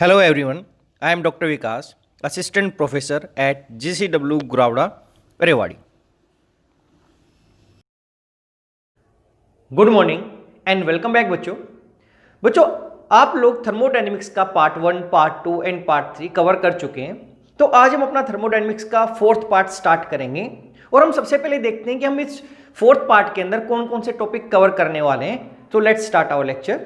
Hello everyone, I am Dr. Vikas, Assistant Professor at GCW Gurauda, Rewari. Good morning and welcome back बच्चों। बच्चों आप लोग thermodynamics का part 1, part 2 and part 3 cover कर चुके हैं। तो आज हम अपना थर्मोडायनेमिक्स का फोर्थ पार्ट स्टार्ट करेंगे और हम सबसे पहले देखते हैं कि हम इस फोर्थ पार्ट के अंदर कौन कौन से टॉपिक कवर करने वाले हैं। तो लेट्स स्टार्ट आवर लेक्चर।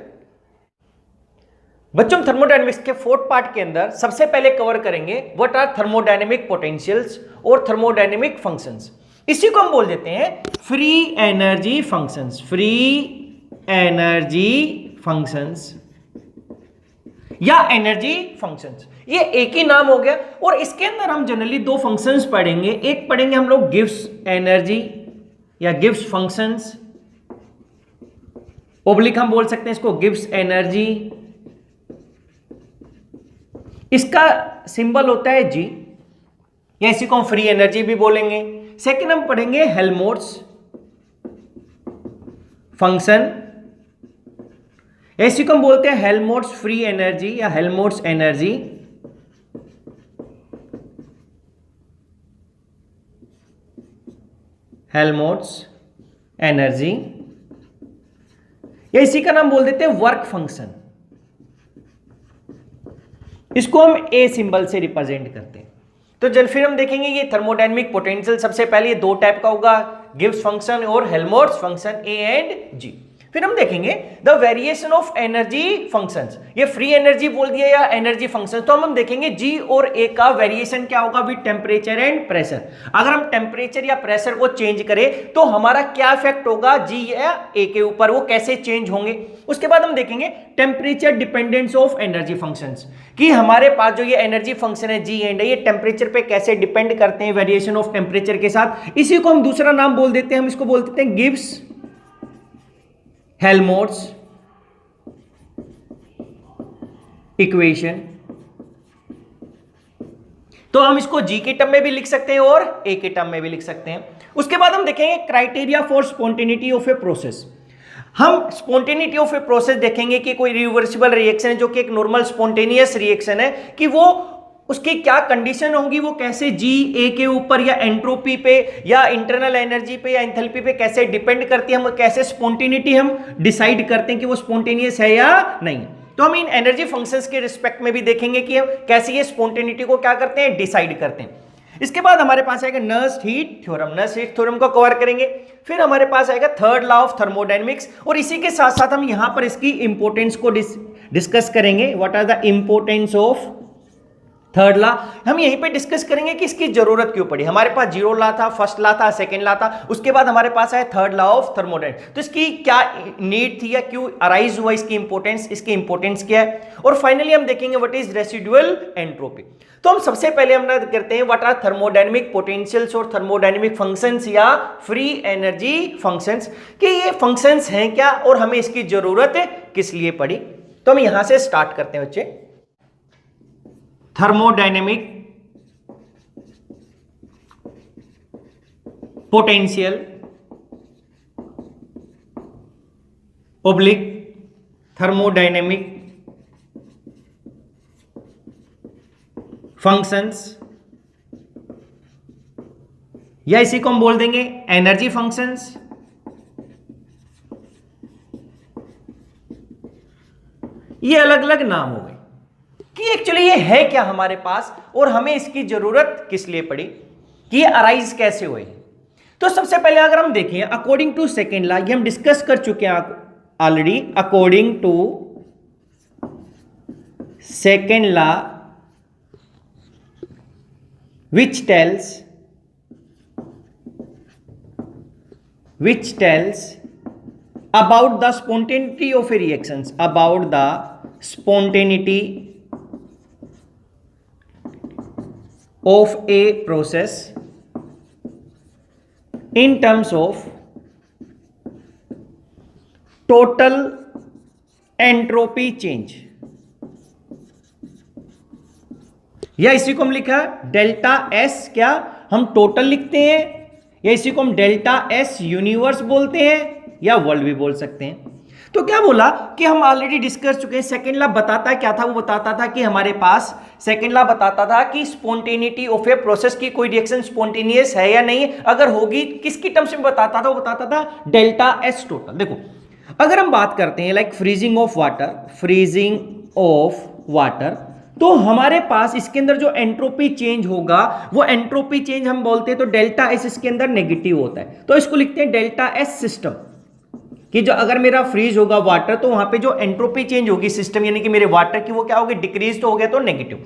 बच्चों थर्मोडायनेमिक्स के फोर्थ पार्ट के अंदर सबसे पहले कवर करेंगे व्हाट आर थर्मोडायनेमिक पोटेंशियल्स और थर्मोडायनेमिक फंक्शंस। इसी को हम बोल देते हैं free energy functions, free energy functions या एनर्जी फंक्शंस। ये एक ही नाम हो गया और इसके अंदर हम जनरली दो फंक्शंस पढ़ेंगे। एक पढ़ेंगे हम लोग गिव्स एनर्जी या गिव्स फंक्शंस, ओब्लिक हम बोल सकते हैं इसको गिव्स एनर्जी। इसका सिंबल होता है जी या इसी को हम फ्री एनर्जी भी बोलेंगे। सेकंड हम पढ़ेंगे हेल्महोल्ट्ज फंक्शन, इसी को हम बोलते हैं हेल्महोल्ट्ज फ्री एनर्जी या हेल्महोल्ट्ज एनर्जी। हेल्महोल्ट्ज एनर्जी या इसी का नाम बोल देते हैं वर्क फंक्शन। इसको हम ए सिंबल से रिप्रेजेंट करते हैं। तो जब फिर हम देखेंगे ये थर्मोडायनेमिक पोटेंशियल सबसे पहले ये दो टाइप का होगा, गिब्स फंक्शन और हेल्महोल्ट्ज फंक्शन, ए एंड जी। फिर हम देखेंगे the variation of energy functions, ये फ्री एनर्जी बोल दिया या एनर्जी फंक्शन। तो हम देखेंगे जी और ए का वेरिएशन क्या होगा विद टेम्परेचर एंड प्रेशर। अगर हम टेम्परेचर या प्रेशर को चेंज करें तो हमारा क्या इफेक्ट होगा जी या ए के ऊपर, वो कैसे चेंज होंगे। उसके बाद हम देखेंगे temperature dependence of energy functions, कि हमारे पास जो ये एनर्जी फंक्शन है जी एंड ये टेम्परेचर पे कैसे डिपेंड करते हैं वेरिएशन ऑफ टेम्परेचर के साथ। इसी को हम दूसरा नाम बोल देते हैं, हम इसको बोल देते हैं गिब्स हेल्महोल्ट्ज इक्वेशन। तो हम इसको जी के टर्म में भी लिख सकते हैं और ए के टर्म में भी लिख सकते हैं। उसके बाद हम देखेंगे criteria for spontaneity of a process. हम स्पॉन्टेनिटी ऑफ ए प्रोसेस देखेंगे कि कोई रिवर्सिबल रिएक्शन है जो कि एक नॉर्मल स्पॉन्टेनियस रिएक्शन है, कि वो उसकी क्या कंडीशन होगी, वो कैसे जी ए के ऊपर या एंट्रोपी पे या इंटरनल एनर्जी पे या एंथैल्पी पे कैसे डिपेंड करती है, हम कैसे स्पॉन्टेनिटी हम डिसाइड करते हैं कि वो स्पॉन्टेनियस है या नहीं। तो हम इन एनर्जी फंक्शंस के रिस्पेक्ट में भी देखेंगे कि हम कैसे ये स्पॉन्टेनिटी को क्या करते हैं, डिसाइड करते हैं। इसके बाद हमारे पास आएगा Nernst heat theorem, Nernst heat theorem को कवर करेंगे। फिर हमारे पास आएगा थर्ड लॉ ऑफ थर्मोडायनेमिक्स और इसी के साथ साथ हम यहां पर इसकी इंपोर्टेंस को डिस्कस करेंगे। What are the importance of third law. हम यहीं पे डिस्कस करेंगे कि इसकी जरूरत क्यों पड़ी। हमारे पास जीरो लॉ था, फर्स्ट लॉ था, सेकंड लॉ था, उसके बाद हमारे पास है थर्ड लॉ ऑफ थर्मोडायनेमिक्स। तो इसकी क्या नीड थी या क्यों अराइज हुआ, इसकी इंपोर्टेंस, इसकी इंपोर्टेंस क्या है। और फाइनली हम देखेंगे व्हाट इज रेसिडुअल एंट्रोपी। तो हम सबसे पहले हम करते हैं व्हाट आर थर्मोडायनेमिक पोटेंशियल्स और थर्मोडायनेमिक फंक्शंस या फ्री एनर्जी फंक्शंस, कि ये फंक्शंस हैं क्या और हमें इसकी जरूरत किस लिए पड़ी। तो हम यहां से स्टार्ट करते हैं बच्चे। Thermodynamic potential oblique thermodynamic functions या इसी को हम बोल देंगे एनर्जी फंक्शंस। ये अलग अलग नाम हो गए कि एक्चुअली ये है क्या हमारे पास और हमें इसकी जरूरत किस लिए पड़ी, कि ये अराइज कैसे हुए। तो सबसे पहले अगर हम देखें अकॉर्डिंग टू सेकेंड लॉ, ये हम डिस्कस कर चुके हैं already. According to second law which tells about the spontaneity of a reactions, about the spontaneity of a process in terms of total entropy change, या इसी को हम लिखा डेल्टा एस, क्या हम टोटल लिखते हैं, या इसी को हम डेल्टा एस यूनिवर्स बोलते हैं या वर्ल्ड भी बोल सकते हैं। तो क्या बोला कि हम ऑलरेडी डिस्कस चुके हैं, सेकेंड लॉ बताता है क्या था, वो बताता था कि हमारे पास सेकेंड लॉ बताता था कि स्पॉन्टेनिटी ऑफ ए प्रोसेस की कोई रिएक्शन स्पॉन्टेनियस है या नहीं, अगर होगी किसकी टर्म्स में बताता था, वो बताता था डेल्टा एस टोटल। देखो अगर हम बात करते हैं like freezing of water, freezing of water, तो हमारे पास इसके अंदर जो एंट्रोपी चेंज होगा वो एंट्रोपी चेंज हम बोलते हैं तो डेल्टा एस इसके अंदर नेगेटिव होता है, तो इसको लिखते हैं डेल्टा एस सिस्टम, कि जो अगर मेरा फ्रीज होगा वाटर तो वहां पे जो एंट्रोपी चेंज होगी सिस्टम यानी कि मेरे वाटर की वो क्या होगी, डिक्रीज तो हो गया तो नेगेटिव।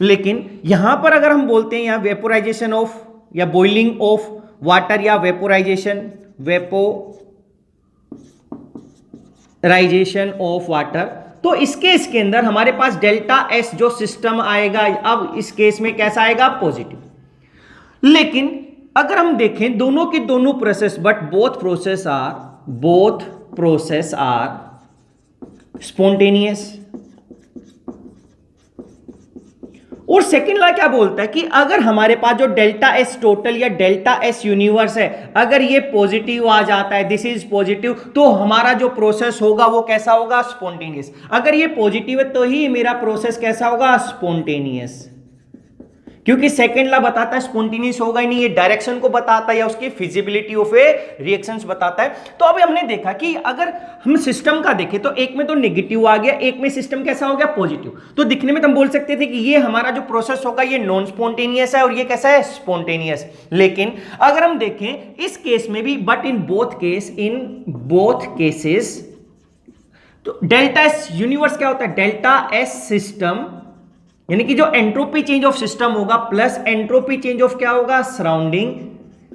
लेकिन यहां पर अगर हम बोलते हैं यहां वेपोराइजेशन ऑफ या बॉइलिंग ऑफ वाटर या वेपोराइजेशन ऑफ वाटर, तो इस केस के अंदर हमारे पास डेल्टा एस जो सिस्टम आएगा, अब इस केस में कैसा आएगा, पॉजिटिव। लेकिन अगर हम देखें दोनों की दोनों process, but both process are spontaneous. और सेकेंड लॉ क्या बोलता है कि अगर हमारे पास जो डेल्टा एस टोटल या डेल्टा एस यूनिवर्स है, अगर ये पॉजिटिव आ जाता है, दिस इज पॉजिटिव, तो हमारा जो प्रोसेस होगा वो कैसा होगा, स्पॉन्टेनियस। अगर ये पॉजिटिव है तो ही मेरा प्रोसेस कैसा होगा, स्पॉन्टेनियस, क्योंकि सेकेंड लॉ बताता है स्पॉन्टेनियस होगा ही नहीं, ये डायरेक्शन को बताता है या उसकी फिजिबिलिटी ऑफ ए रिएक्शंस बताता है। तो अभी हमने देखा कि अगर हम सिस्टम का देखें तो एक में तो नेगेटिव आ गया, एक में सिस्टम कैसा हो गया, पॉजिटिव। तो दिखने में तो हम बोल सकते थे कि ये हमारा जो प्रोसेस होगा ये नॉन स्पॉन्टेनियस है और ये कैसा है, स्पॉन्टेनियस। लेकिन अगर हम देखें इस केस में भी, बट इन बोथ केसेस तो डेल्टा एस यूनिवर्स क्या होता है, डेल्टा एस सिस्टम, यानी कि जो एंट्रोपी चेंज ऑफ सिस्टम होगा प्लस एंट्रोपी चेंज ऑफ क्या होगा, surrounding,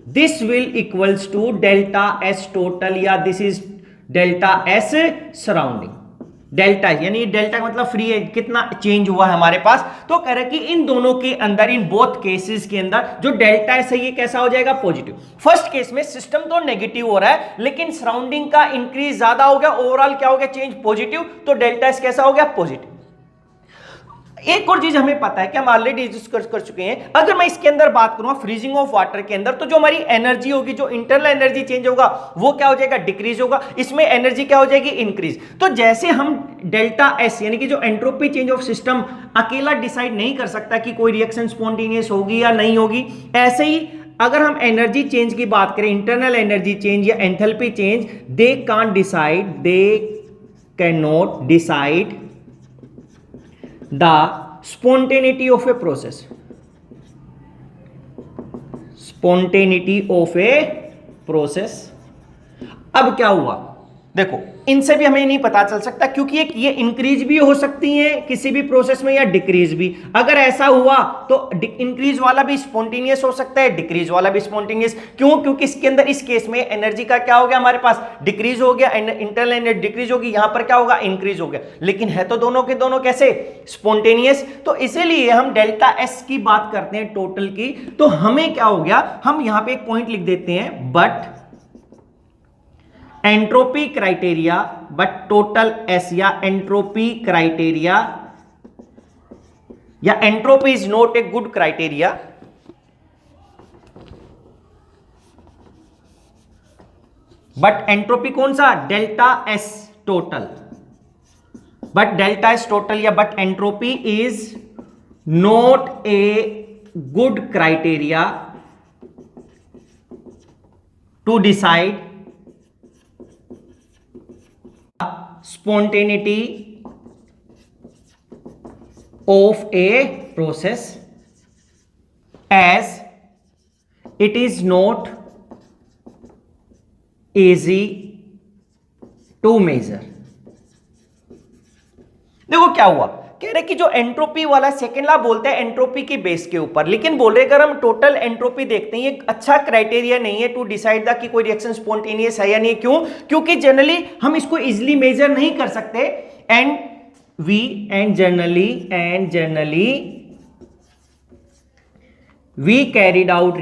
this will equals to delta S total या this is delta S surrounding. Delta यानी डेल्टा मतलब फ्री है, कितना चेंज हुआ है हमारे पास, तो कह रहे कि इन दोनों के अंदर, इन बोथ केसेस के अंदर जो डेल्टा एस है ये कैसा हो जाएगा, पॉजिटिव। फर्स्ट केस में सिस्टम तो नेगेटिव हो रहा है लेकिन सराउंडिंग का इंक्रीज ज्यादा हो गया, ओवरऑल क्या हो गया, चेंज पॉजिटिव, तो डेल्टा एस कैसा हो गया, पॉजिटिव। एक और चीज हमें पता है कि हम ऑलरेडी डिस्कस कर चुके हैं, अगर मैं इसके अंदर बात करूं फ्रीजिंग ऑफ वाटर के अंदर, तो जो हमारी एनर्जी होगी, जो इंटरनल एनर्जी चेंज होगा वो क्या हो जाएगा, डिक्रीज होगा, इसमें एनर्जी क्या हो जाएगी, इंक्रीज। तो जैसे हम डेल्टा एस यानी कि जो एंट्रोपी चेंज ऑफ सिस्टम अकेला डिसाइड नहीं कर सकता कि कोई रिएक्शन स्पॉन्टेनियस होगी या नहीं होगी, ऐसे ही अगर हम एनर्जी चेंज की बात करें, इंटरनल एनर्जी चेंज या enthalpy change, they can not decide the spontaneity of a process, अब क्या हुआ, देखो इनसे भी हमें नहीं पता चल सकता क्योंकि ये इंक्रीज भी हो सकती है किसी भी प्रोसेस में या डिक्रीज भी। अगर ऐसा हुआ तो इंक्रीज वाला भी स्पॉन्टेनियस हो सकता है, डिक्रीज वाला भी स्पॉन्टेनियस। क्यों? क्योंकि इसके अंदर इस केस में एनर्जी का क्या हो गया, हमारे पास डिक्रीज हो गया, इंटरनल एनर्जी डिक्रीज होगी, यहां पर क्या होगा, इंक्रीज हो गया। लेकिन है तो दोनों के दोनों कैसे, स्पॉन्टेनियस। तो इसीलिए हम डेल्टा एस की बात करते हैं टोटल की, तो हमें क्या हो गया, हम यहां पर एक पॉइंट लिख देते हैं, but entropy criteria, but total S या एंट्रोपी क्राइटेरिया या entropy is not a good criteria, but entropy कौन सा, delta S total, but delta S total या but entropy is not a good criteria to decide spontaneity of a process, as it is not easy to measure। देखो क्या हुआ, कह रहे कि जो एंट्रोपी वाला सेकेंड लॉ बोलते हैं एंट्रोपी की बेस के ऊपर, लेकिन बोल रहे अगर हम टोटल एंट्रोपी देखते हैं ये अच्छा क्राइटेरिया नहीं है टू डिसाइड द कि कोई रिएक्शन स्पॉन्टेनियस है या नहीं। क्यों? क्योंकि जनरली हम इसको इजीली मेजर नहीं कर सकते, and generally we carried out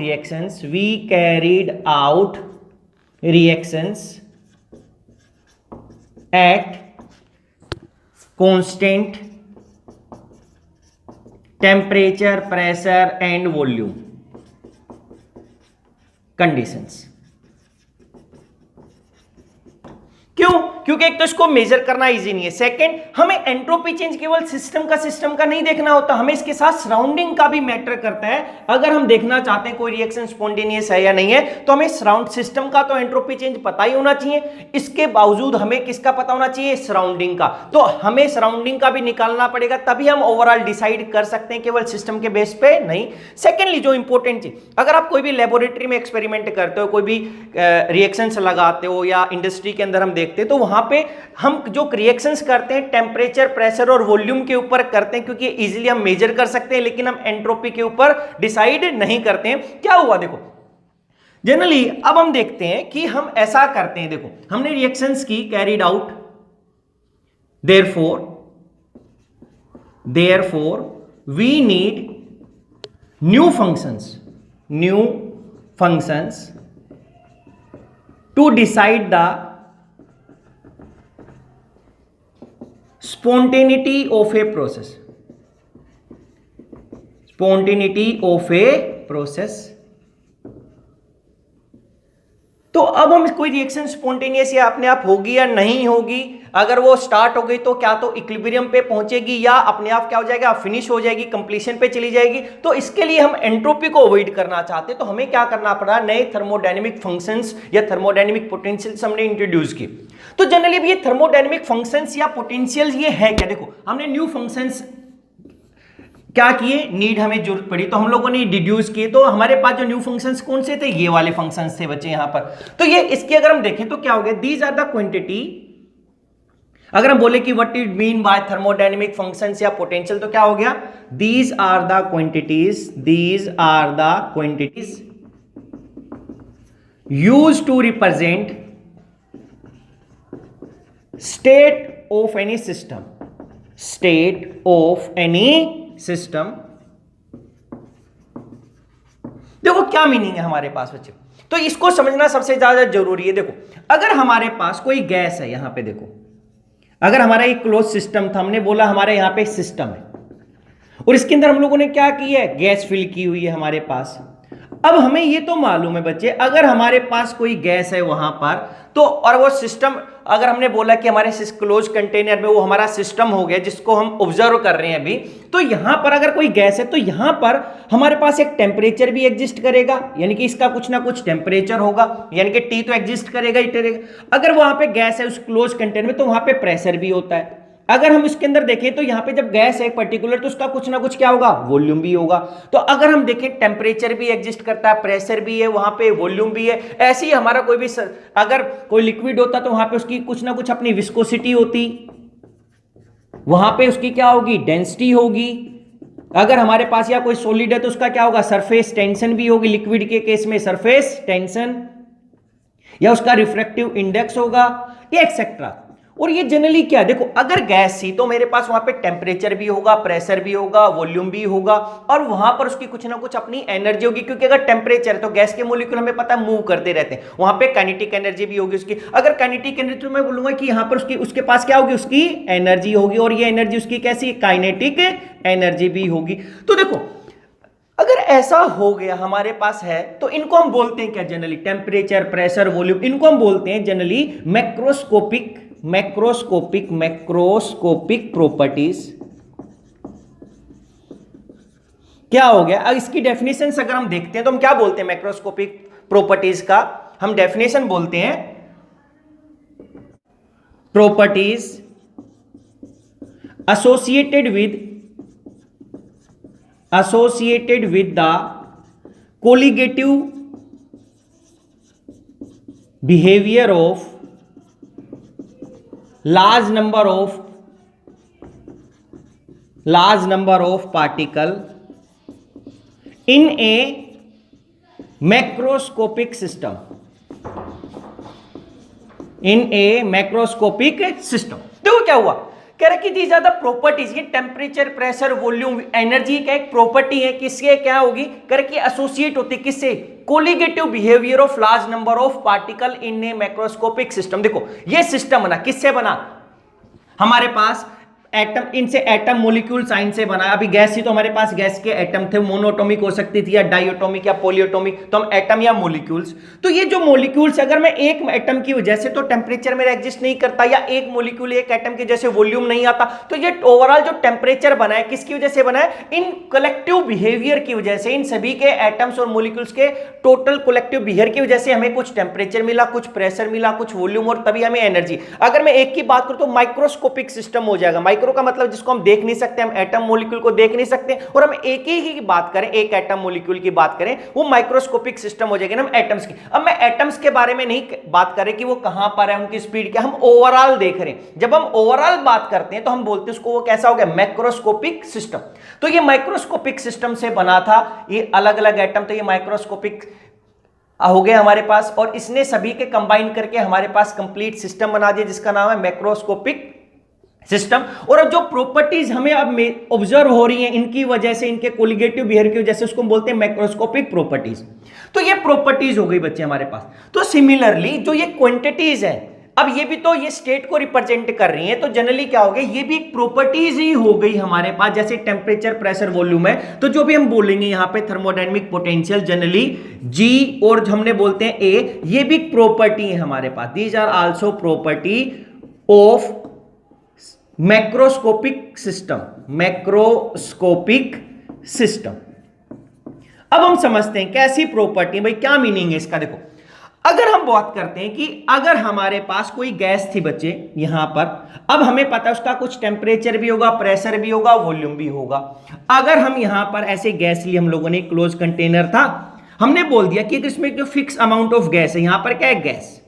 reactions at constant temperature, pressure and volume conditions. क्यों? क्योंकि एक तो इसको मेजर करना इजी नहीं है, सेकंड हमें एंट्रोपी चेंज केवल सिस्टम का नहीं देखना होता, हमें इसके साथ सराउंडिंग का भी मैटर करता है। अगर हम देखना चाहते हैं कोई रिएक्शन स्पॉन्टेनियस है या नहीं है, तो हमें सराउंड सिस्टम का तो एंट्रोपी चेंज पता ही होना चाहिए, इसके बावजूद हमें किसका पता होना चाहिए, सराउंडिंग का। तो हमें सराउंडिंग का भी निकालना पड़ेगा, तभी हम ओवरऑल डिसाइड कर सकते हैं, केवल सिस्टम के बेस पे नहीं। सेकेंडली जो इंपॉर्टेंट चीज, अगर आप कोई भी लेबोरेटरी में एक्सपेरिमेंट करते हो, कोई भी रिएक्शंस लगाते हो या इंडस्ट्री के अंदर हम देखते हैं, तो वहां पे हम जो रिएक्शंस करते हैं टेम्परेचर, प्रेशर और वॉल्यूम के ऊपर करते हैं, क्योंकि इजीली हम मेजर कर सकते हैं, लेकिन हम एंट्रोपी के ऊपर डिसाइड नहीं करते हैं। क्या हुआ देखो, जनरली अब हम देखते हैं कि हम ऐसा करते हैं, देखो हमने रिएक्शंस की carried out, therefore we need new functions to decide the spontaneity of a process। तो अब हम कोई रिएक्शन स्पॉन्टेनियस या अपने आप होगी या नहीं होगी, अगर वो स्टार्ट हो गई तो क्या तो इक्विलिब्रियम पे पहुंचेगी या अपने आप क्या हो जाएगा, फिनिश हो जाएगी, कंप्लीशन पे चली जाएगी। तो इसके लिए हम एंट्रोपी को अवॉइड करना चाहते हैं, तो हमें क्या करना पड़ा, नए थर्मोडायनेमिक फंक्शंस या थर्मोडायनेमिक पोटेंशियल्स हमने इंट्रोड्यूस की। तो जनरली ये थर्मोडायनेमिक फंक्शंस या पोटेंशियल्स ये है क्या, देखो हमने न्यू फंक्शंस क्या किए, नीड हमें जरूरत पड़ी तो हम लोगों ने डिड्यूस किए। तो हमारे पास जो न्यू फंक्शंस कौन से थे, ये वाले फंक्शंस थे बच्चे यहां पर। तो ये इसकी अगर हम देखें तो क्या हो गया, दीज आर द क्वांटिटी। अगर हम बोले कि what it mean by thermodynamic functions या पोटेंशियल, तो क्या हो गया, these are the quantities used to represent state of any system. देखो क्या मीनिंग है हमारे पास बच्चे, तो इसको समझना सबसे ज्यादा जरूरी है। देखो अगर हमारे पास कोई गैस है, यहां पे देखो, अगर हमारा एक क्लोज सिस्टम था, हमने बोला हमारे यहां पे सिस्टम है और इसके अंदर हम लोगों ने क्या किया है, गैस फिल की हुई है हमारे पास। अब हमें ये तो मालूम है बच्चे, अगर हमारे पास कोई गैस है वहां पर, तो और वो सिस्टम, अगर हमने बोला कि हमारे क्लोज कंटेनर में वो हमारा सिस्टम हो गया जिसको हम ऑब्जर्व कर रहे हैं अभी, तो यहां पर अगर कोई गैस है तो यहां पर हमारे पास एक टेम्परेचर भी एग्जिस्ट करेगा, यानी कि इसका कुछ ना कुछ टेम्परेचर होगा, यानी कि टी तो एग्जिस्ट करेगा ही करेगा। अगर वहां पे गैस है उस क्लोज कंटेनर में, तो वहां पे प्रेशर भी होता है। अगर हम इसके अंदर देखें तो यहां पे जब गैस है पर्टिकुलर, तो उसका कुछ ना कुछ क्या होगा, वॉल्यूम भी होगा। तो अगर हम देखें टेम्परेचर भी एग्जिस्ट करता है, प्रेशर भी है वहां पे, वॉल्यूम भी है। ऐसे ही हमारा कोई भी अगर कोई लिक्विड होता तो वहां पे उसकी कुछ ना कुछ अपनी विस्कोसिटी होती, वहां पे उसकी क्या होगी, डेंसिटी होगी। अगर हमारे पास या कोई सॉलिड है तो उसका क्या होगा, सरफेस टेंशन भी होगी, लिक्विड के केस में सरफेस टेंशन, या उसका रिफ्रैक्टिव इंडेक्स होगा, ये एक्सेट्रा। और ये जनरली क्या है, देखो अगर गैस थी तो मेरे पास वहां पे टेम्परेचर भी होगा, प्रेशर भी होगा, वॉल्यूम भी होगा, और वहां पर उसकी कुछ ना कुछ अपनी एनर्जी होगी, क्योंकि अगर टेम्परेचर है तो गैस के मॉलिक्यूल हमें पता है मूव करते रहते हैं, वहां पे काइनेटिक एनर्जी भी होगी उसकी। अगर काइनेटिक एनर्जी, तो मैं बोलूंगा कि यहां पर उसके पास क्या होगी, उसकी एनर्जी होगी, और ये एनर्जी उसकी कैसी, काइनेटिक एनर्जी भी होगी। तो देखो अगर ऐसा हो गया हमारे पास है, तो इनको हम बोलते हैं क्या, जनरली टेम्परेचर, प्रेशर, वॉल्यूम, इनको हम बोलते हैं जनरली मैक्रोस्कोपिक प्रॉपर्टीज। क्या हो गया, अब इसकी डेफिनेशन अगर हम देखते हैं तो हम क्या बोलते हैं, मैक्रोस्कोपिक प्रॉपर्टीज का हम डेफिनेशन बोलते हैं, properties associated with the colligative behavior of large number of particle in a macroscopic system, देखो क्या हुआ, कह रहे कि दीज आर द प्रॉपर्टीज, ये टेम्परेचर, प्रेशर, वॉल्यूम, एनर्जी का एक प्रॉपर्टी है, किसके क्या होगी, कह रहे कि एसोसिएट होती है किससे, colligative behaviour of large number of particle in A macroscopic system. देखो ये सिस्टम बना, किससे बना, हमारे पास एटम, इनसे एटम मॉलिक्यूल साइन से बना। अभी गैस ही तो हमारे पास गैस के एटम थे, मोनोएटॉमिक हो सकती थी या डाइएटॉमिक या पॉलीएटॉमिक, तो हम एटम या मॉलिक्यूल्स। तो ये जो मॉलिक्यूल्स, अगर मैं एक एटम की वजह से तो टेम्परेचर मेरा एग्जिस्ट नहीं करता, या एक मॉलिक्यूल एक एटम के जैसे वॉल्यूम नहीं आता, तो ये ओवरऑल जो टेम्परेचर बना है किसकी वजह से बना है? इन कलेक्टिव बिहेवियर की वजह से, इन सभी के एटम्स और मॉलिक्यूल्स के टोटल कलेक्टिव बिहेवियर की वजह से हमें कुछ टेम्परेचर मिला, कुछ प्रेशर मिला, कुछ वॉल्यूम, और तभी हमें एनर्जी। अगर मैं एक की बात करूं तो माइक्रोस्कोपिक सिस्टम हो जाएगा। माइक्रो का मतलब जिसको हम देख नहीं सकते, हम एटम मॉलिक्यूल को देख नहीं सकते, और हम एक ही की बात करें, एक एटम मॉलिक्यूल की बात करें, वो माइक्रोस्कोपिक सिस्टम हो जाएगा ना, एटम्स की। अब मैं एटम्स के बारे में नहीं बात करें कि वो कहां पर है, उनकी स्पीड क्या, हम ओवरऑल देख रहे हैं। जब हम ओवरऑल बात करते हैं तो हम बोलते हैं उसको वो कैसा हो गया? Macroscopic system. तो ये माइक्रोस्कोपिक सिस्टम से बना था, ये अलग अलग एटम, तो ये माइक्रोस्कोपिक हो गए हमारे पास, और इसने सभी के कंबाइन करके हमारे पास कंप्लीट सिस्टम बना दिया जिसका नाम है मैक्रोस्कोपिक सिस्टम। और अब जो प्रॉपर्टीज हमें अब ऑब्जर्व हो रही हैं इनकी वजह से, इनके कोलिगेटिव बिहेवियर की वजह से, उसको बोलते हैं मैक्रोस्कोपिक प्रॉपर्टीज। तो ये प्रॉपर्टीज हो गई बच्चे हमारे पास। तो सिमिलरली जो ये क्वांटिटीज है, अब ये भी तो ये स्टेट को रिप्रेजेंट कर रही है, तो जनरली क्या हो गया, ये भी प्रॉपर्टीज ही हो गई हमारे पास। जैसे टेम्परेचर, प्रेशर, वॉल्यूम है, तो जो भी हम बोलेंगे यहाँ पे थर्मोडायनेमिक पोटेंशियल, जनरली जी और हमने बोलते हैं ए, ये भी प्रॉपर्टी है हमारे पास। These are also property of macroscopic system, macroscopic system. अब हम समझते हैं कैसी प्रॉपर्टी, भाई क्या मीनिंग है इसका। देखो, अगर हम बात करते हैं कि अगर हमारे पास कोई गैस थी बच्चे यहां पर, अब हमें पता है उसका कुछ टेम्परेचर भी होगा, प्रेशर भी होगा, वॉल्यूम भी होगा। अगर हम यहां पर ऐसे गैस ली, हम लोगों ने क्लोज कंटेनर था, हमने बोल दिया कि इसमें जो फिक्स अमाउंट ऑफ गैस है, यहां पर क्या है? गैस।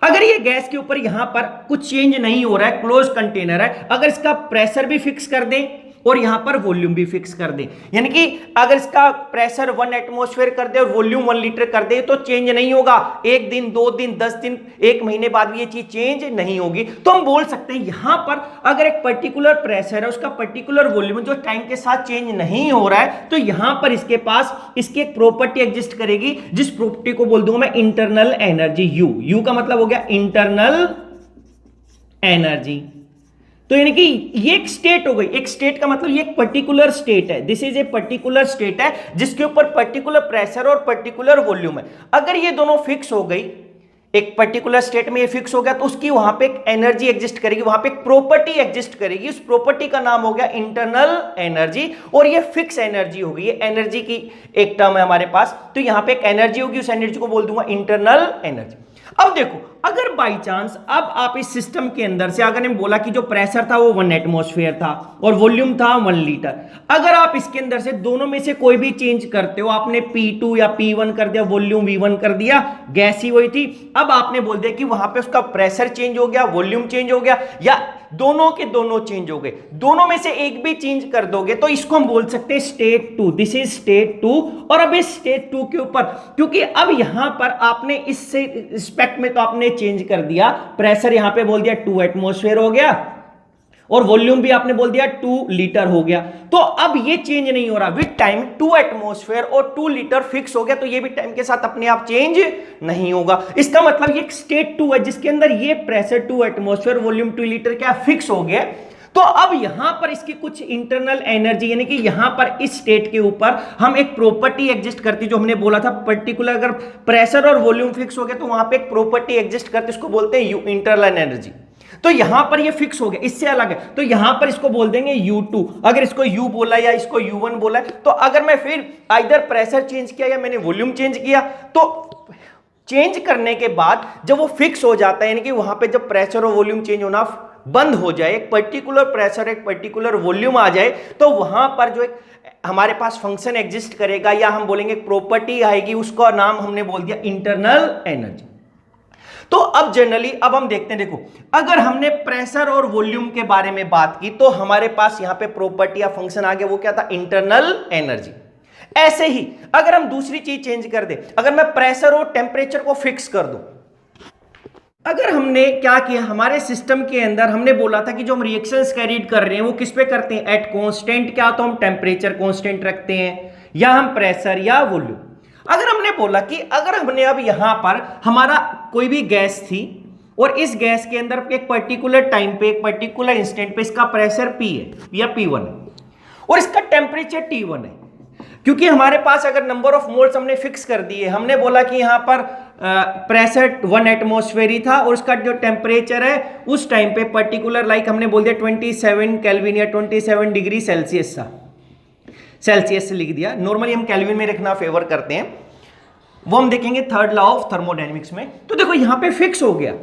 अगर ये गैस के ऊपर यहां पर कुछ चेंज नहीं हो रहा है, क्लोज कंटेनर है, अगर इसका प्रेशर भी फिक्स कर दें और यहां पर वॉल्यूम भी फिक्स कर दे, यानी कि अगर इसका प्रेशर 1 एटमॉस्फेयर कर दे और वॉल्यूम 1 लीटर कर दे, तो चेंज नहीं होगा। 1 दिन, 2 दिन, 10 दिन, 1 महीने बाद भी ये चीज चेंज नहीं होगी। तो हम बोल सकते हैं यहां पर अगर एक पर्टिकुलर प्रेशर है, उसका पर्टिकुलर वॉल्यूम जो टाइम के साथ चेंज नहीं हो रहा है, तो यहां पर इसके पास इसकी एक प्रॉपर्टी एग्जिस्ट करेगी, जिस प्रॉपर्टी को बोल दूंगा मैं इंटरनल एनर्जी, यू। यू का मतलब हो गया इंटरनल एनर्जी। तो यानी कि ये एक स्टेट हो गई। एक स्टेट का मतलब ये एक पर्टिकुलर स्टेट है, this is a particular state है जिसके ऊपर पर्टिकुलर प्रेशर और पर्टिकुलर वॉल्यूम है। अगर ये दोनों फिक्स हो गई, एक पर्टिकुलर स्टेट में ये फिक्स हो गया, तो उसकी वहां पे एक एनर्जी एग्जिस्ट करेगी, वहां पे एक प्रॉपर्टी एग्जिस्ट करेगी। उस प्रॉपर्टी का नाम हो गया इंटरनल एनर्जी, और ये फिक्स एनर्जी होगी। ये एनर्जी की एक टर्म है हमारे पास, तो यहां पे एक एनर्जी होगी, उस एनर्जी को बोल दूंगा इंटरनल एनर्जी। अब देखो, अगर बाई चांस अब आप इस सिस्टम के अंदर से, अगर हमने बोला कि जो प्रेशर था वो 1 एटमॉस्फेयर था और वॉल्यूम था 1 लीटर, अगर आप इसके अंदर से दोनों में से कोई भी चेंज करते हो, आपने P2 या P1 कर दिया, वॉल्यूम V1 कर दिया, गैस ही वही थी, अब आपने बोल दिया कि वहां पे उसका प्रेशर चेंज हो गया, वॉल्यूम चेंज हो गया, या दोनों के दोनों चेंज हो गए, दोनों में से एक भी चेंज कर दोगे, तो इसको हम बोल सकते हैं स्टेट 2। This is state 2। और अब इस स्टेट 2 के ऊपर, क्योंकि अब यहां पर आपने इससे रिस्पेक्ट में तो आपने चेंज कर दिया, प्रेशर यहां पे बोल दिया 2 एटमॉस्फेयर हो गया, और वॉल्यूम भी आपने बोल दिया 2 लीटर हो गया। तो अब ये चेंज नहीं हो रहा, विद टाइम 2 एटमॉस्फेयर और 2 लीटर फिक्स हो गया, तो ये भी टाइम के साथ अपने आप चेंज नहीं होगा। इसका मतलब ये स्टेट 2 है जिसके अंदर ये प्रेशर 2 एटमॉस्फेयर, वॉल्यूम 2 लीटर क्या फिक्स हो गया। तो अब यहां पर इसकी कुछ इंटरनल एनर्जी, यानी कि यहां पर इस स्टेट के ऊपर हम एक प्रॉपर्टी एग्जिस्ट करती, जो हमने बोला था पर्टिकुलर अगर प्रेशर और वॉल्यूम फिक्स हो गया तो वहां पे एक प्रॉपर्टी एग्जिस्ट करती, इसको बोलते हैं इंटरनल एनर्जी। तो यहां पर ये फिक्स हो गया, इससे अलग है, तो यहां पर इसको बोल देंगे U2। अगर इसको U बोला या इसको U1 बोला, तो अगर मैं फिर आइदर प्रेशर चेंज किया या मैंने वॉल्यूम चेंज किया, तो चेंज करने के बाद जब वो फिक्स हो जाता है, यानी कि वहां पे जब प्रेशर और वॉल्यूम चेंज होना बंद हो जाए, एक पर्टिकुलर प्रेशर, एक पर्टिकुलर वॉल्यूम आ जाए, तो वहां पर जो एक हमारे पास फंक्शन एग्जिस्ट करेगा, या हम बोलेंगे प्रॉपर्टी आएगी, उसका नाम हमने बोल दिया इंटरनल एनर्जी। तो अब जनरली अब हम देखते हैं, देखो अगर हमने प्रेशर और वॉल्यूम के बारे में बात की, तो हमारे पास यहां पे प्रॉपर्टी या फंक्शन आ गया, वो क्या था? Internal energy. ऐसे ही अगर हम दूसरी चीज चेंज कर दे, अगर मैं प्रेशर और टेम्परेचर को फिक्स कर दूं, अगर हमने क्या किया, हमारे सिस्टम के अंदर हमने बोला था कि जो हम रिएक्शंस कैरीड कर रहे हैं वो किस पे करते हैं? At constant. क्या तो हम टेम्परेचर कांस्टेंट रखते हैं, या हम प्रेशर या वॉल्यूम। अगर हमने बोला कि अगर हमने अब यहां पर हमारा कोई भी गैस थी और इस गैस के अंदर एक पर्टिकुलर टाइम पे, एक पर्टिकुलर इंस्टेंट पे इसका प्रेशर P है या P1 है और इसका टेम्परेचर T1 है। क्योंकि हमारे पास अगर नंबर ऑफ मोल्स हमने फिक्स कर दिए, हमने बोला कि यहां पर प्रेशर 1 एटमॉस्फेयर ही था और उसका जो टेम्परेचर है उस टाइम पे पर्टिकुलर लाइक हमने बोल दिया 27 केल्विन या 27 डिग्री सेल्सियस था, सेल्सियस से लिख दिया। नॉर्मली हम केल्विन में रखना फेवर करते हैं, वो हम देखेंगे थर्ड लॉ ऑफ थर्मोडायनेमिक्स में। तो देखो यहां पे फिक्स हो गया।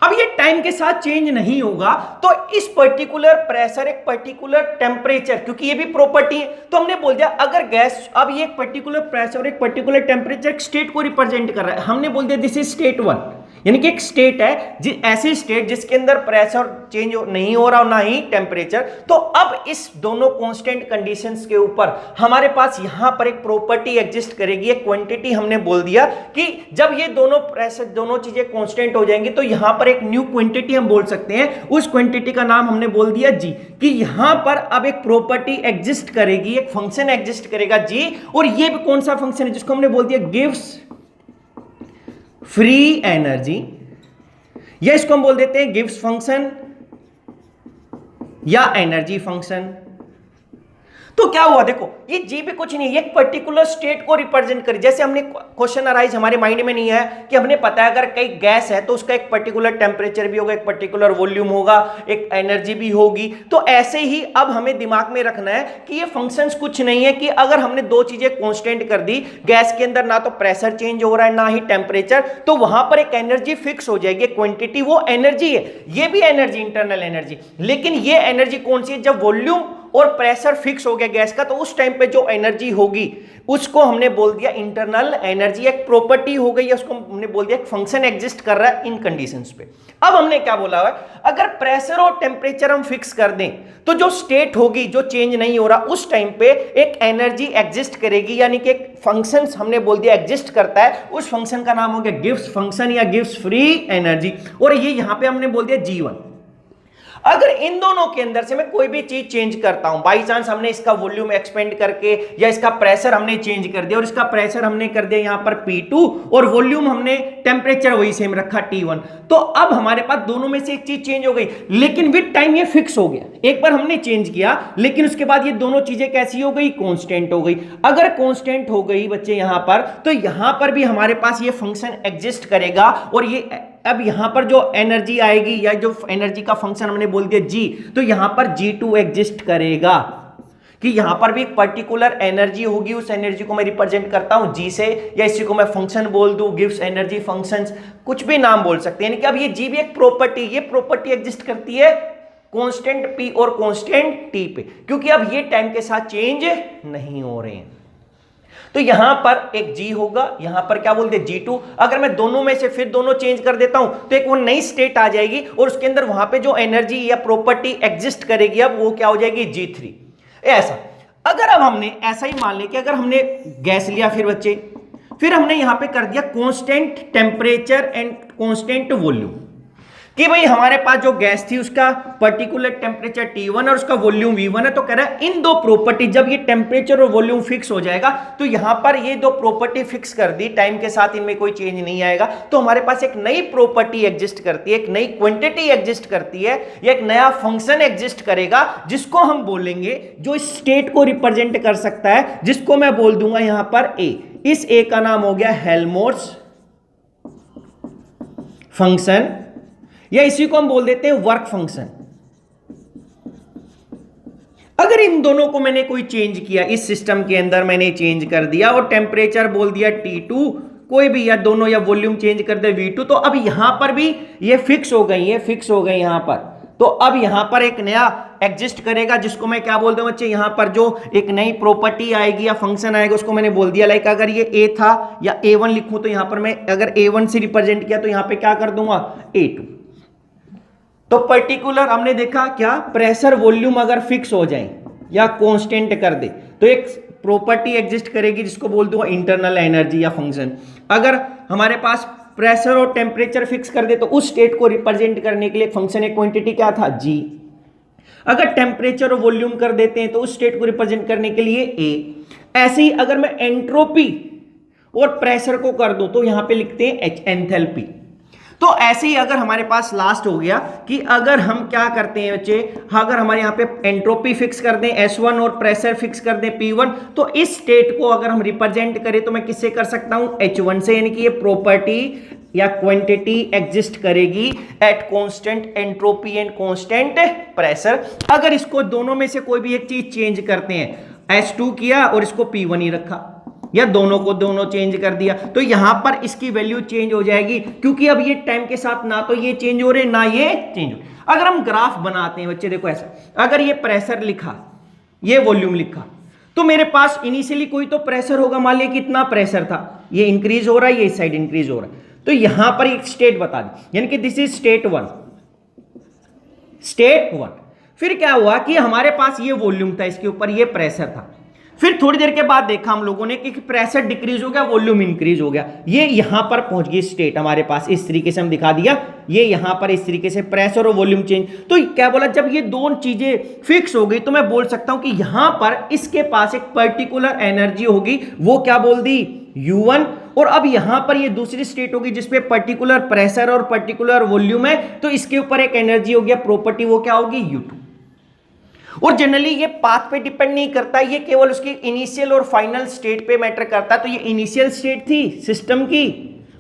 अब ये टाइम के साथ चेंज नहीं होगा, तो इस पर्टिकुलर प्रेशर, एक पर्टिकुलर टेम्परेचर, क्योंकि ये भी प्रॉपर्टी है, तो हमने बोल दिया अगर गैस, अब ये एक पर्टिकुलर प्रेशर और एक पर्टिकुलर टेम्परेचर एक स्टेट को रिप्रेजेंट कर रहा है, हमने बोल दिया दिस इज स्टेट 1, यानी कि एक स्टेट है ऐसी स्टेट जिसके अंदर प्रेशर चेंज नहीं हो रहा और ना ही टेम्परेचर। तो अब इस दोनों कांस्टेंट कंडीशंस के ऊपर हमारे पास यहां पर एक प्रॉपर्टी एग्जिस्ट करेगी, एक क्वांटिटी। हमने बोल दिया कि जब ये दोनों प्रेशर, दोनों चीजें कांस्टेंट हो जाएंगी तो यहां पर एक न्यू क्वांटिटी हम बोल सकते हैं। उस क्वांटिटी का नाम हमने बोल दिया जी, कि यहां पर अब एक प्रॉपर्टी एग्जिस्ट करेगी, एक फंक्शन एग्जिस्ट करेगा जी। और ये भी कौन सा फंक्शन है जिसको हमने बोल दिया गिव्स फ्री एनर्जी, या इसको हम बोल देते हैं गिव्स फंक्शन या एनर्जी फंक्शन। तो क्या हुआ, देखो ये जी भी कुछ नहीं है, एक पर्टिकुलर स्टेट को रिप्रेजेंट करे। जैसे हमने क्वेश्चन अराइज हमारे माइंड में नहीं है कि हमने पता है अगर कई गैस है तो उसका एक पर्टिकुलर टेम्परेचर भी होगा, एक पर्टिकुलर वॉल्यूम होगा, एक एनर्जी भी होगी। तो ऐसे ही अब हमें दिमाग में रखना है कि ये फंक्शंस कुछ नहीं है कि अगर हमने दो चीजें कांस्टेंट कर दी, गैस के अंदर ना तो प्रेशर चेंज हो रहा है ना ही टेम्परेचर, तो वहां पर एक एनर्जी फिक्स हो जाएगी, क्वांटिटी, वो एनर्जी है। ये भी एनर्जी, इंटरनल एनर्जी, लेकिन ये एनर्जी कौन सी है, जब वॉल्यूम और प्रेशर फिक्स हो गया गैस का, तो उस टाइम पे जो एनर्जी होगी उसको हमने बोल दिया इंटरनल एनर्जी, एक प्रॉपर्टी हो गई है, उसको हमने बोल दिया एक फंक्शन एग्जिस्ट कर रहा है इन कंडीशंस पे। अब हमने क्या बोला है, अगर प्रेशर और टेम्परेचर हम फिक्स कर दें तो जो स्टेट होगी, जो चेंज नहीं हो रहा, उस टाइम पे एक एनर्जी एग्जिस्ट करेगी, यानी कि एक फंक्शन हमने बोल दिया एग्जिस्ट करता है। उस फंक्शन का नाम हो गया गिव्स फंक्शन या गिव्स फ्री एनर्जी, और ये यहां पे हमने बोल दिया G1। अगर इन दोनों के अंदर से मैं कोई भी चीज चेंज करता हूं, बाई चांस हमने इसका वॉल्यूम एक्सपेंड करके या इसका प्रेशर हमने चेंज कर दिया और इसका प्रेशर हमने कर दिया यहां पर P2 और वॉल्यूम हमने टेम्परेचर वही सेम रखा T1, तो अब हमारे पास दोनों में से एक चीज चेंज हो गई, लेकिन विद टाइम ये फिक्स हो गया। एक बार हमने चेंज किया, लेकिन उसके बाद ये दोनों चीजें कैसी हो गई, कांस्टेंट हो गई। अगर कांस्टेंट हो गई बच्चे यहां पर, तो यहां पर भी हमारे पास ये फंक्शन एग्जिस्ट करेगा, और ये अब यहां पर जो एनर्जी आएगी या जो एनर्जी का फंक्शन हमने बोल दिया G, तो यहां पर G2 एग्जिस्ट करेगा, कि यहां पर भी एक पर्टिकुलर एनर्जी होगी, उस एनर्जी को मैं रिप्रेजेंट करता हूं G से, या इसी को मैं फंक्शन बोल दूं, गिव्स एनर्जी फंक्शंस, कुछ भी नाम बोल सकते हैं। यानी कि अब ये G भी एक प्रॉपर्टी, ये प्रॉपर्टी एग्जिस्ट करती है कांस्टेंट P और कांस्टेंट T पे, क्योंकि अब ये टाइम के साथ चेंज नहीं हो रहे हैं। तो यहां पर एक G होगा, यहां पर क्या बोलते हैं G2। अगर मैं दोनों में से फिर दोनों चेंज कर देता हूं तो एक वो नई स्टेट आ जाएगी, और उसके अंदर वहां पे जो एनर्जी या प्रॉपर्टी एग्जिस्ट करेगी, अब वो क्या हो जाएगी G3। ऐसा अगर अब हमने ऐसा ही मान लिया कि अगर हमने गैस लिया, फिर बच्चे फिर हमने यहां पे कर दिया constant temperature and constant volume, कि भाई हमारे पास जो गैस थी उसका पर्टिकुलर टेम्परेचर T1 और उसका वॉल्यूम V1 है, तो कह रहा है इन दो प्रॉपर्टी, जब ये टेम्परेचर और वॉल्यूम फिक्स हो जाएगा तो यहां पर ये दो प्रॉपर्टी फिक्स कर दी, टाइम के साथ इनमें कोई चेंज नहीं आएगा, तो हमारे पास एक नई प्रॉपर्टी एग्जिस्ट करती है, एक नई क्वांटिटी एग्जिस्ट करती है, या एक नया फंक्शन एग्जिस्ट करेगा, जिसको हम बोलेंगे, जो स्टेट को रिप्रेजेंट कर सकता है, जिसको मैं बोल दूंगा यहां पर A। इस A का नाम हो गया हेल्महोल्ट्ज फंक्शन, या इसी को हम बोल देते हैं वर्क फंक्शन। अगर इन दोनों को मैंने कोई चेंज किया, इस सिस्टम के अंदर मैंने चेंज कर दिया और टेम्परेचर बोल दिया T2, कोई भी, या दोनों, या वॉल्यूम चेंज कर दे V2, तो अब यहां पर भी ये फिक्स हो गई, ये फिक्स हो गई यहां पर। तो अब यहां पर एक नया एग्जिस्ट करेगा, जिसको मैं क्या बोलता हूं बच्चे, यहां पर जो एक नई प्रॉपर्टी आएगी या फंक्शन आएगा, उसको मैंने बोल दिया, लाइक अगर ये A था या A1 लिखूं, तो यहां पर मैं अगर A1 से रिप्रेजेंट किया तो यहां पे क्या कर दूंगा A2। तो पर्टिकुलर हमने देखा क्या, प्रेशर वॉल्यूम अगर फिक्स हो जाए या कांस्टेंट कर दे तो एक प्रॉपर्टी एग्जिस्ट करेगी, जिसको बोल दूंगा इंटरनल एनर्जी या फंक्शन। अगर हमारे पास प्रेशर और टेम्परेचर फिक्स कर दे तो उस स्टेट को रिप्रेजेंट करने के लिए फंक्शन, एक क्वांटिटी क्या था G। अगर टेम्परेचर और वॉल्यूम कर देते हैं तो उस स्टेट को रिप्रेजेंट करने के लिए A। ऐसे ही अगर मैं एंट्रोपी और प्रेशर को कर दूं तो यहां पे लिखते हैं H, एंथैल्पी। तो ऐसे ही अगर हमारे पास लास्ट हो गया कि अगर हम क्या करते हैं बच्चे, अगर हमारे यहाँ पे एंट्रोपी फिक्स कर दें S1 और प्रेशर फिक्स कर दें P1, तो इस स्टेट को अगर हम रिप्रेजेंट करें तो मैं किससे कर सकता हूं, H1 से, यानी कि ये प्रॉपर्टी या क्वांटिटी एग्जिस्ट करेगी at constant entropy and constant pressure. अगर इसको दोनों में से कोई भी एक चीज चेंज करते हैं, S2 किया और इसको P1 ही रखा, या दोनों को दोनों चेंज कर दिया, तो यहां पर इसकी वैल्यू चेंज हो जाएगी, क्योंकि अब ये टाइम के साथ ना तो ये चेंज हो रहे ना ये चेंज हो। अगर हम ग्राफ बनाते हैं बच्चे, देखो ऐसा, अगर ये प्रेशर लिखा, ये वॉल्यूम लिखा, तो मेरे पास इनिशियली कोई तो प्रेशर होगा, मान लिया कितना प्रेशर था, ये इंक्रीज हो रहा है, ये इस साइड इंक्रीज हो रहा है, तो यहां पर एक स्टेट बता दी, यानी कि दिस इज स्टेट 1, स्टेट 1। फिर क्या हुआ कि हमारे पास ये वॉल्यूम था, इसके ऊपर ये प्रेशर था, फिर थोड़ी देर के बाद देखा हम लोगों ने कि प्रेशर डिक्रीज हो गया, वॉल्यूम इंक्रीज हो गया, ये यहां पर पहुंच गई स्टेट हमारे पास, इस तरीके से हम दिखा दिया, ये यहां पर इस तरीके से प्रेशर और वॉल्यूम चेंज। तो क्या बोला, जब ये दोनों चीजें फिक्स हो गई तो मैं बोल सकता हूं कि यहां पर इसके पास एक पर्टिकुलर एनर्जी होगी, वो क्या बोल दी, U1, और अब यहां पर ये दूसरी स्टेट होगी जिसपे पर्टिकुलर प्रेशर और पर्टिकुलर वॉल्यूम है, तो इसके ऊपर एक एनर्जी हो गया प्रॉपर्टी, वो क्या होगी, U2। और जनरली ये पाथ पे डिपेंड नहीं करता, ये केवल उसकी इनिशियल और फाइनल स्टेट पे मैटर करता है। तो ये इनिशियल स्टेट थी सिस्टम की,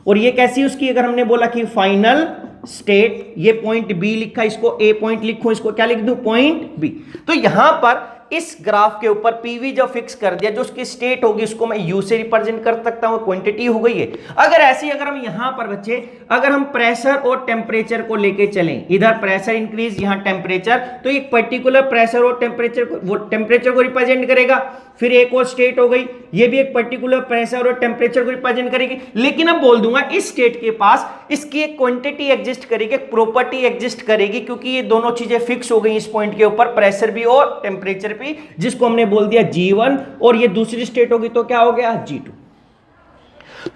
और ये कैसी उसकी, अगर हमने बोला कि फाइनल स्टेट, ये पॉइंट बी लिखा, इसको ए पॉइंट लिखो, इसको क्या लिख दूं, पॉइंट बी। तो यहां पर इस ग्राफ के ऊपर पीवी जब फिक्स कर दिया, जो उसकी स्टेट होगी उसको मैं यू से रिप्रेजेंट कर सकता हूं, क्वांटिटी हो गई है। अगर ऐसे अगर हम यहां पर बच्चे, अगर हम प्रेशर और टेम्परेचर को लेके चलें, इधर प्रेशर इंक्रीज, यहां टेम्परेचर, तो एक पर्टिकुलर प्रेशर और टेम्परेचर को रिप्रेजेंट करेगा। फिर एक और स्टेट हो गई, ये भी एक पर्टिकुलर प्रेशर और टेम्परेचर को रिप्रेजेंट करेगी। लेकिन अब बोल दूंगा इस स्टेट के पास इसकी एक क्वांटिटी एग्जिस्ट करेगी, एक प्रॉपर्टी एग्जिस्ट करेगी, क्योंकि ये दोनों चीजें फिक्स हो गई इस पॉइंट के ऊपर, प्रेशर भी और टेम्परेचर भी, जिसको हमने बोल दिया G1, और ये दूसरी स्टेट होगी तो क्या हो गया, G2।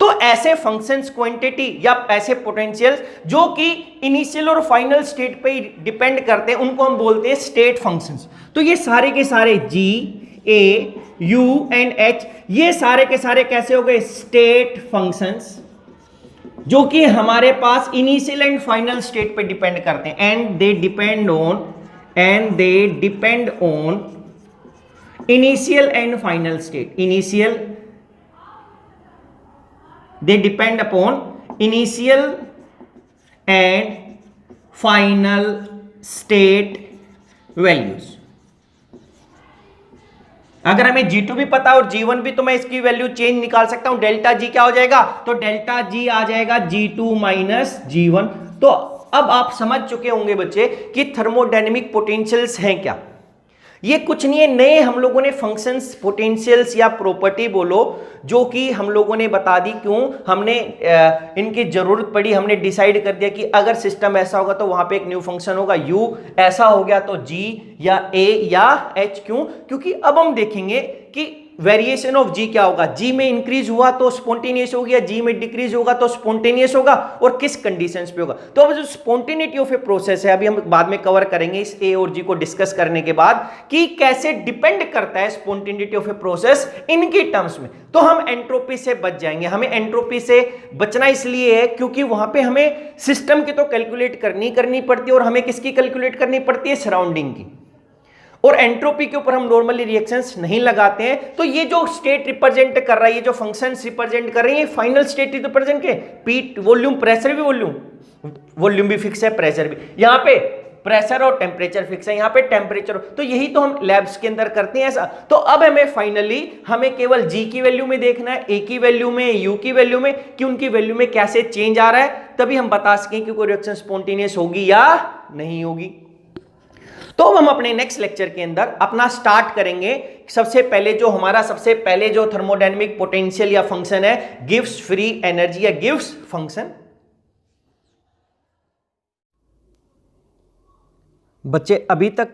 तो ऐसे फंक्शंस, क्वांटिटी या ऐसे पोटेंशियल्स जो कि इनिशियल और फाइनल स्टेट पे डिपेंड करते हैं, उनको हम बोलते हैं स्टेट फंक्शंस। तो ये सारे के सारे G, A, U and H, ये सारे के सारे कैसे हो गए, स्टेट फंक्शंस, जो कि हमारे पास इनिशियल एंड फाइनल स्टेट पे डिपेंड करते हैं। And they depend on initial and final state, initial, they depend upon initial and final state values। अगर हमें G2 भी पता और G1 भी, तो मैं इसकी वैल्यू चेंज निकाल सकता हूं, डेल्टा G क्या हो जाएगा, तो डेल्टा G आ जाएगा G2 माइनस G1। तो अब आप समझ चुके होंगे बच्चे कि थर्मोडायनेमिक पोटेंशियल्स हैं क्या। ये कुछ नहीं है, नए हम लोगों ने फंक्शंस, पोटेंशियल्स या प्रॉपर्टी बोलो, जो कि हम लोगों ने बता दी, क्यों हमने इनकी जरूरत पड़ी, हमने डिसाइड कर दिया कि अगर सिस्टम ऐसा होगा तो वहां पे एक न्यू फंक्शन होगा U, ऐसा हो गया तो G या A या H। क्यों, क्योंकि अब हम देखेंगे कि वेरिएशन ऑफ G क्या होगा, G में इंक्रीज हुआ तो स्पॉन्टेनियस हो गया, G में डिक्रीज होगा तो स्पॉन्टेनियस होगा, और किस कंडीशंस पे होगा। तो अब जो स्पॉन्टेनिटी ऑफ ए प्रोसेस है, अभी हम बाद में कवर करेंगे इस A और G को डिस्कस करने के बाद, कि कैसे डिपेंड करता है स्पॉन्टेनिटी ऑफ ए प्रोसेस इनकी टर्म्स में। तो हम एंट्रोपी से बच जाएंगे। हमें एंट्रोपी से बचना इसलिए है क्योंकि वहां पे हमें सिस्टम की तो कैलकुलेट करनी पड़ती है, और हमें किसकी कैलकुलेट करनी पड़ती है, सराउंडिंग की। और एंट्रोपी के ऊपर हम नॉर्मली रिएक्शंस नहीं लगाते हैं। तो ये जो स्टेट रिप्रेजेंट कर रहा है, ये जो फंक्शंस रिप्रेजेंट कर रही है, फाइनल स्टेट रिप्रेजेंट के पी वॉल्यूम, प्रेशर भी वॉल्यूम भी फिक्स है, प्रेशर भी, यहाँ पे प्रेशर और टेम्परेचर फिक्स है, यहाँ पे टेम्परेचर। तो यही तो हम लैब्स के अंदर करते हैं ऐसा। तो अब हमें फाइनली केवल G की वैल्यू में देखना है, A की वैल्यू में, U की वैल्यू में, कि उनकी वैल्यू में कैसे चेंज आ रहा है, तभी हम बता सकें कि कोई रिएक्शन स्पॉन्टेनियस होगी या नहीं होगी। तो हम अपने नेक्स्ट लेक्चर के अंदर अपना स्टार्ट करेंगे। सबसे पहले जो थर्मोडायनेमिक पोटेंशियल या फंक्शन है, गिव्स फ्री एनर्जी या गिव्स फंक्शन। बच्चे अभी तक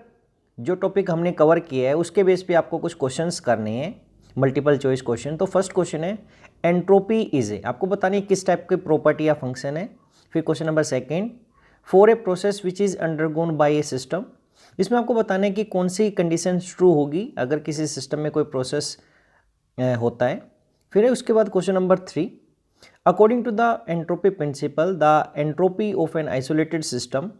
जो टॉपिक हमने कवर किया है उसके बेस पे आपको कुछ क्वेश्चंस करने हैं, मल्टीपल चॉइस क्वेश्चन। तो फर्स्ट क्वेश्चन है एंट्रोपी इज ए, आपको बतानी है किस टाइप की प्रॉपर्टी या फंक्शन है। फिर question number second, for a process which is undergone by a system, इसमें आपको बताना है कि कौन सी कंडीशन ट्रू होगी अगर किसी सिस्टम में कोई प्रोसेस होता है। फिर है उसके बाद question number 3, according to the entropy principle, the entropy of an isolated system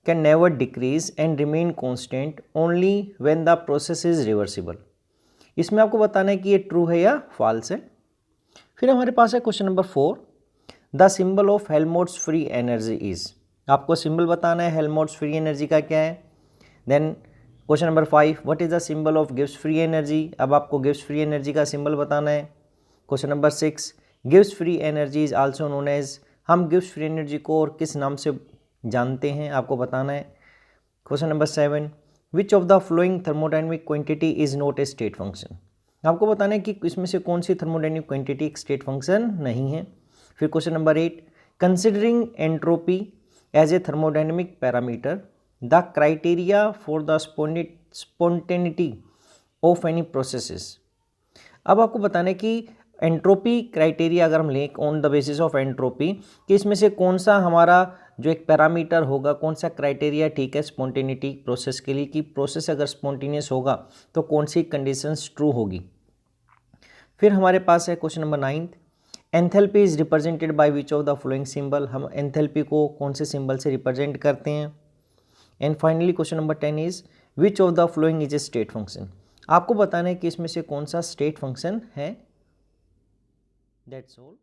can never decrease and remain constant only when the process is reversible. इसमें आपको बताना है कि ये ट्रू है या फॉल्स है। फिर हमारे पास है question number 4, the symbol of Helmholtz free energy is. आपको सिंबल बताना है हेल्महोल्ट्ज फ्री एनर्जी का क्या है। Then question number 5, what is the symbol of Gibbs free energy. अब आपको गिब्स फ्री एनर्जी का सिंबल बताना है। Question number 6, Gibbs free energy is also known as. हम गिब्स फ्री एनर्जी को और किस नाम से जानते हैं आपको बताना है। Question number 7, which of the following thermodynamic quantity is not a state function. आपको बताना है कि इसमें से कौन सी थर्मोडाइनमिक क्वांटिटी एक स्टेट फंक्शन नहीं है। फिर question number 8, considering entropy as a thermodynamic parameter, the criteria for the spontaneity of any processes. अब आपको बताना है कि एंट्रोपी क्राइटेरिया अगर हम लें on the basis of entropy, कि इसमें से कौन सा हमारा जो एक पैरामीटर होगा, कौन सा क्राइटेरिया ठीक है स्पॉन्टेनिटी प्रोसेस के लिए, कि प्रोसेस अगर स्पॉन्टेनियस होगा तो कौन सी कंडीशंस ट्रू होगी। फिर हमारे पास है question number 9, enthalpy is represented by which of the flowing symbol. हम एंथैल्पी को कौन से सिंबल से रिप्रेजेंट करते हैं। And finally question number 10 is which of the following is a state function. आपको बताना है कि इसमें से कौन सा स्टेट फंक्शन है। That's all.